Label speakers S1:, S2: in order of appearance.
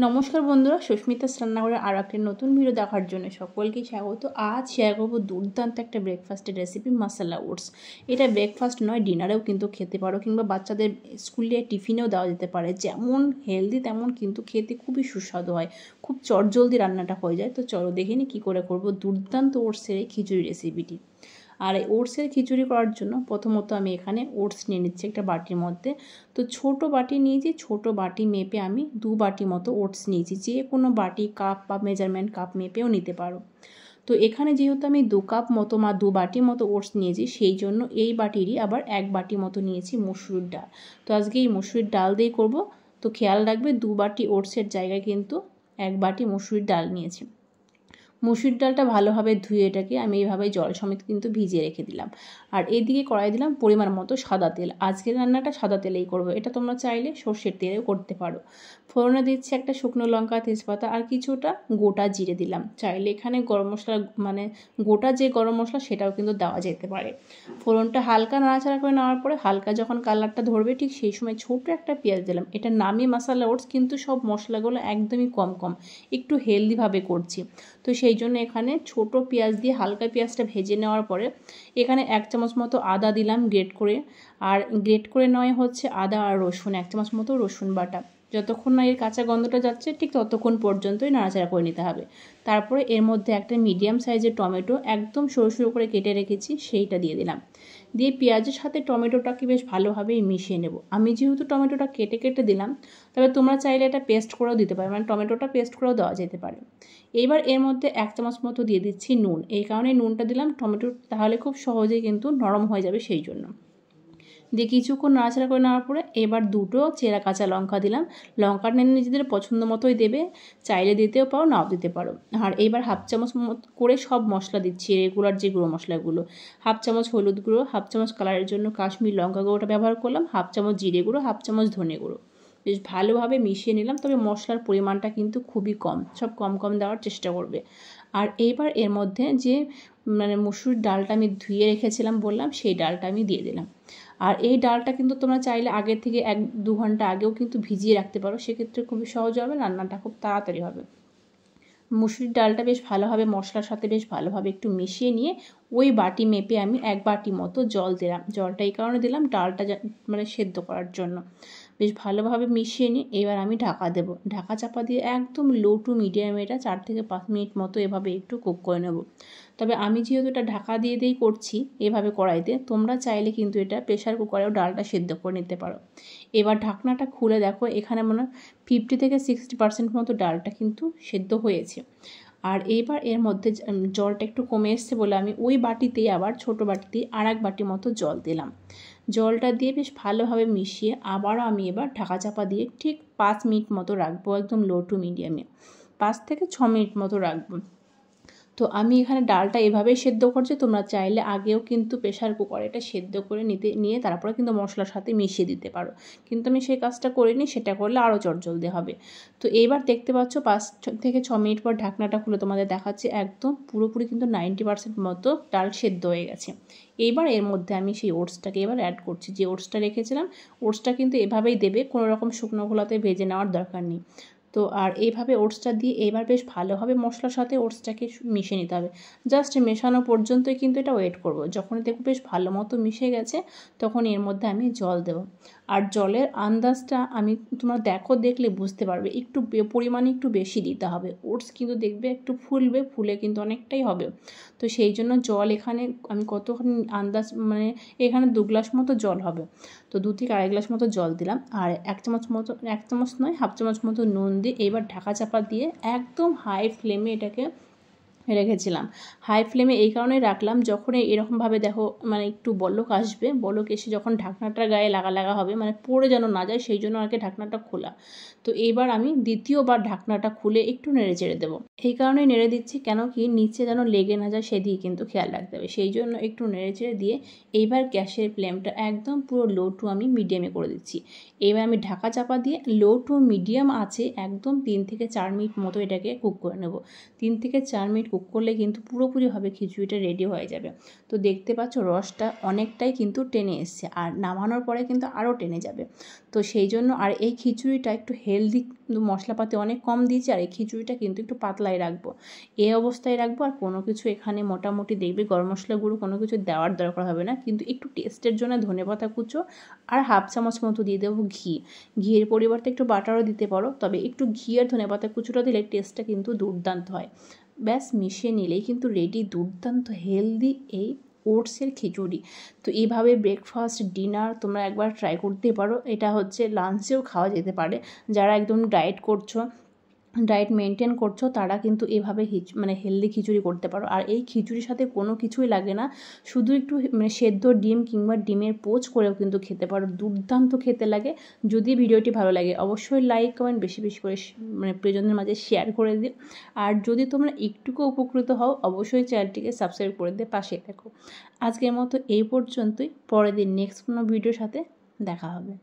S1: নমস্কার বন্ধুরা, সুস্মিতাস রান্নাঘরের আর একটা নতুন ভিডিও দেখার জন্য সকলকে স্বাগত। আজ শেয়ার করবো দুর্দান্ত একটা ব্রেকফাস্টের রেসিপি, মশলা ওটস। এটা ব্রেকফাস্ট নয়, ডিনারেও কিন্তু খেতে পারো, কিংবা বাচ্চাদের স্কুলে টিফিনেও দেওয়া যেতে পারে। যেমন হেলদি তেমন কিন্তু খেতে খুবই সুস্বাদু হয়, খুব চটজলদি রান্নাটা হয়ে যায়। তো চলো দেখে নিই কী করে করবো দুর্দান্ত ওটসের এই খিচুড়ি রেসিপিটি। আর এই ওটসের খিচুড়ি করার জন্য প্রথমত আমি এখানে ওটস নিয়ে নিচ্ছি একটা বাটির মধ্যে। তো ছোট বাটি নিয়েছি, ছোট বাটি মেপে আমি 2 বাটি মতো ওটস নিয়েছি। যে কোনো বাটি, কাপ বা মেজারমেন্ট কাপ মেপেও নিতে পারো। তো এখানে যেহেতু আমি 2 কাপ মতো 2 বাটি মতো ওটস নিয়েছি, সেই জন্য এই বাটিরই আবার 1 বাটি মতো নিয়েছি মসুর ডাল। তো আজকে এই মসুর ডাল দিয়ে করব। তো খেয়াল রাখবে 2 বাটি ওটসের জায়গায় কিন্তু 1 বাটি মসুর ডাল নিয়েছি। মসুর ডালটা ভালোভাবে ধুয়ে এটাকে আমি এইভাবে জল সমেত কিন্তু ভিজিয়ে রেখে দিলাম। আর এদিকে কড়াই দিলাম পরিমাণ মতো সাদা তেল। আজকের রান্নাটা সাদা তেলেই করব, এটা তোমরা চাইলে সর্ষের তেলেও করতে পারো। ফোড়নে দিচ্ছি একটা শুকনো লঙ্কা, তেজপাতা আর কিছুটা গোটা জিরে দিলাম। চাইলে এখানে গরম মশলা গোটা যে গরম মশলা সেটাও কিন্তু দেওয়া যেতে পারে। ফোড়নটা হালকা নাড়াচাড়া করে নেওয়ার পরে হালকা যখন কালারটা ধরবে ঠিক সেই সময় ছোট একটা পেঁয়াজ দিলাম। এটা নামি মশলা ওটস, কিন্তু সব মশলাগুলো একদমই কম একটু হেলদিভাবে করছি। তো সেই জন্য এখানে ছোট পেঁয়াজ দিয়ে হালকা পেঁয়াজটা ভেজে নেওয়ার পরে এখানে 1 চামচ মতো আদা দিলাম গ্রেট করে। আর গ্রেট করে নয় হচ্ছে আদা আর রসুন, 1 চামচ মতো রসুন বাটা। যতক্ষণ না এর কাঁচা গন্ধটা যাচ্ছে ঠিক ততক্ষণ পর্যন্তই নাড়াচাড়া করে নিতে হবে। তারপরে এর মধ্যে একটা মিডিয়াম সাইজের টমেটো একদম সরু সরু করে কেটে রেখেছি, সেইটা দিয়ে দিলাম। দিয়ে পেঁয়াজের সাথে টমেটোটাকে বেশ ভালোভাবে মিশিয়ে নেব। আমি যেহেতু টমেটোটা কেটে কেটে দিলাম, তবে তোমরা চাইলে এটা পেস্ট করেও দিতে পারো, মানে টমেটোটা পেস্ট করেও দেওয়া যেতে পারে। এবার এর মধ্যে 1 চামচ মতো দিয়ে দিচ্ছি নুন। এই কারণে নুনটা দিলাম, টমেটো তাহলে খুব সহজেই কিন্তু নরম হয়ে যাবে সেই জন্য। দিয়ে কিছুক্ষণ নাড়াচাড়া করে নেওয়ার পরে এবার 2টো চেরা কাঁচা লঙ্কা দিলাম। লঙ্কাটা নিজেদের পছন্দ মতোই দেবে, চাইলে দিতেও পারো, নাও দিতে পারো। আর এবার 1/2 চামচ করে সব মশলা দিচ্ছি, রেগুলার যে গুঁড়ো মশলাগুলো। 1/2 চামচ হলুদ গুঁড়ো, 1/2 চামচ কালারের জন্য কাশ্মীর লঙ্কা গুঁড়োটা ব্যবহার করলাম, 1/2 চামচ জিরে গুঁড়ো, 1/2 চামচ ধনে গুঁড়ো। বেশ ভালোভাবে মিশিয়ে নিলাম, তবে মশলার পরিমাণটা কিন্তু খুবই কম, সব কম দেওয়ার চেষ্টা করবে। আর এইবার এর মধ্যে যে মসুর ডালটা আমি ধুয়ে রেখেছিলাম বললাম, সেই ডালটা আমি দিয়ে দিলাম। আর এই ডালটা কিন্তু তোমরা চাইলে আগের থেকে 1-2 ঘন্টা আগেও কিন্তু ভিজিয়ে রাখতে পারো, সেক্ষেত্রে খুবই সহজ হবে, রান্নাটা খুব তাড়াতাড়ি হবে। মুসুরির ডালটা বেশ ভালোভাবে মশলার সাথে বেশ ভালোভাবে একটু মিশিয়ে নিয়ে ওই বাটি মেপে আমি 1 বাটি মতো জল দিলাম। জলটা এই কারণে দিলাম, ডালটা সেদ্ধ করার জন্য। বেশ ভালোভাবে মিশিয়ে নিয়ে এবার আমি ঢাকা দেব। ঢাকা চাপা দিয়ে একদম লো টু মিডিয়ামে এটা 4 থেকে 5 মিনিট মতো এভাবে একটু কুক করে নেব। তবে আমি যেহেতু এটা ঢাকা দিয়েই করছি এভাবে কড়াইতে, তোমরা চাইলে কিন্তু এটা প্রেশার কুকারেও ডালটা সেদ্ধ করে নিতে পারো। এবার ঢাকনাটা খুলে দেখো, এখানে মনে 50 থেকে 60% মতো ডালটা কিন্তু সেদ্ধ হয়েছে। আর এইবার এর মধ্যে জলটা একটু কমে এসছে বলে আমি ওই বাটিতেই আবার ছোটো বাটিতেই আর 1 বাটি মতো জল দিলাম। জলটা দিয়ে বেশ ভালোভাবে মিশিয়ে আবারও আমি এবার ঢাকা চাপা দিয়ে ঠিক 5 মিনিট মতো রাখবো, একদম লো টু মিডিয়ামে 5 থেকে 6 মিনিট মতো রাখবো। তো আমি এখানে ডালটা এভাবেই সেদ্ধ করছি, তোমরা চাইলে আগেও কিন্তু প্রেশার কুকারে এটা সেদ্ধ করে নিয়ে তারপরে কিন্তু মশলার সাথে মিশিয়ে দিতে পারো, কিন্তু আমি সেই কাজটা করিনি, সেটা করলে আরও চটজলদি হবে। তো এইবার দেখতে পাচ্ছ 5 থেকে 6 মিনিট পর ঢাকনাটা খুলে তোমাদের দেখাচ্ছি, একদম পুরোপুরি কিন্তু 90% মতো ডাল সেদ্ধ হয়ে গেছে। এইবার এর মধ্যে আমি সেই ওটসটাকে এবার অ্যাড করছি, যে ওটসটা রেখেছিলাম। ওটসটা কিন্তু এভাবেই দেবে, কোনো রকম শুকনো খোলাতে ভেজে নেওয়ার দরকার নেই। তো আর এইভাবে ওটসটা দিয়ে এবার বেশ ভালোভাবে মশলার সাথে ওটসটাকে মিশিয়ে নিতে হবে। জাস্ট মেশানো পর্যন্তই কিন্তু এটা ওয়েট করব। যখন দেখো বেশ ভালো মতো মিশে গেছে, তখন এর মধ্যে আমি জল দেব। আর জলের আন্দাজটা তোমরা দেখলে বুঝতে পারবে, একটু পরিমাণে একটু বেশি দিতে হবে। ওটস কিন্তু দেখবে একটু ফুলে কিন্তু অনেকটাই হবে। তো সেই জন্য জল এখানে আমি কতখানি আন্দাজ, এখানে 2 গ্লাস মতো জল হবে। তো 2 থেকে আড়াই গ্লাস মতো জল দিলাম। আর 1 চামচ মতো, 1 চামচ নয় 1/2 চামচ মতো নুন দিয়ে এবার ঢাকা চাপা দিয়ে একদম হাই ফ্লেমে এটাকে রেখেছিলাম। হাই ফ্লেমে এই কারণেই রাখলাম, যখন এরকমভাবে দেখো একটু বলক আসবে, বলক এসে যখন ঢাকনাটার গায়ে লাগা হবে, পড়ে যেন না যায়, সেই জন্য আর কি ঢাকনাটা খোলা। তো এইবার আমি দ্বিতীয়বার ঢাকনাটা খুলে একটু নেড়ে চেড়ে দেবো। এই কারণেই নেড়ে দিচ্ছি, কেন কি নিচে যেন লেগে না যায় সেদিকে কিন্তু খেয়াল রাখতে হবে, সেই জন্য একটু নেড়ে চেড়ে দিয়ে এইবার গ্যাসের ফ্লেমটা একদম পুরো লো টু আমি মিডিয়ামে করে দিচ্ছি। এবার আমি ঢাকা চাপা দিয়ে লো টু মিডিয়াম আছে একদম 3 থেকে 4 মিনিট মতো এটাকে কুক করে নেব। 3 থেকে 4 মিনিট কুক কুক করলে কিন্তু পুরোপুরিভাবে খিচুড়িটা রেডি হয়ে যাবে। তো দেখতে পাচ্ছ রসটা অনেকটাই কিন্তু টেনে এসছে, আর নামানোর পরে কিন্তু আরও টেনে যাবে। তো সেই জন্য আর এই খিচুড়িটা একটু হেলদি, মশলাপাতি অনেক কম দিয়েছি, আর এই খিচুড়িটা কিন্তু একটু পাতলাই রাখবো, এই অবস্থায় রাখবো। আর কোনো কিছু এখানে মোটামুটি দেখবে গরম মশলা গুঁড়ো কোনো কিছু দেওয়ার দরকার হবে না, কিন্তু একটু টেস্টের জন্য ধনেপাতা কুচো আর হাফ চামচ মতো দিয়ে দেবো ঘি। ঘিয়ের পরিবর্তে একটু বাটারও দিতে পারো, তবে একটু ঘি আর ধনেপাতা কুচোটা দিলে টেস্টটা কিন্তু দুর্দান্ত হয়। ব্যাস মিশিয়ে নিলেই কিন্তু রেডি দুর্দান্ত হেলদি এই ওটসের খিচুড়ি। তো এইভাবে ব্রেকফাস্ট ডিনার তোমরা একবার ট্রাই করতে পারো। এটা হচ্ছে লাঞ্চেও খাওয়া যেতে পারে। যারা একদম ডায়েট মেনটেন করছো তারা কিন্তু এভাবে হেলদি খিচুড়ি করতে পারো। আর এই খিচুড়ির সাথে কোনো কিছুই লাগে না, শুধু একটু সেদ্ধ ডিম কিংবা ডিমের পোচ করেও কিন্তু খেতে পারো, দুর্দান্ত খেতে লাগে। যদি ভিডিওটি ভালো লাগে অবশ্যই লাইক কমেন্ট বেশি বেশি করে প্রিয়জনদের মাঝে শেয়ার করে দিও। আর যদি তোমরা একটুকু উপকৃত হও অবশ্যই চ্যানেলটিকে সাবস্ক্রাইব করে দিয়ে পাশে থাকো। আজকের মতো এই পর্যন্তই, পরের দিন নেক্সট কোনো ভিডিওর সাথে দেখা হবে।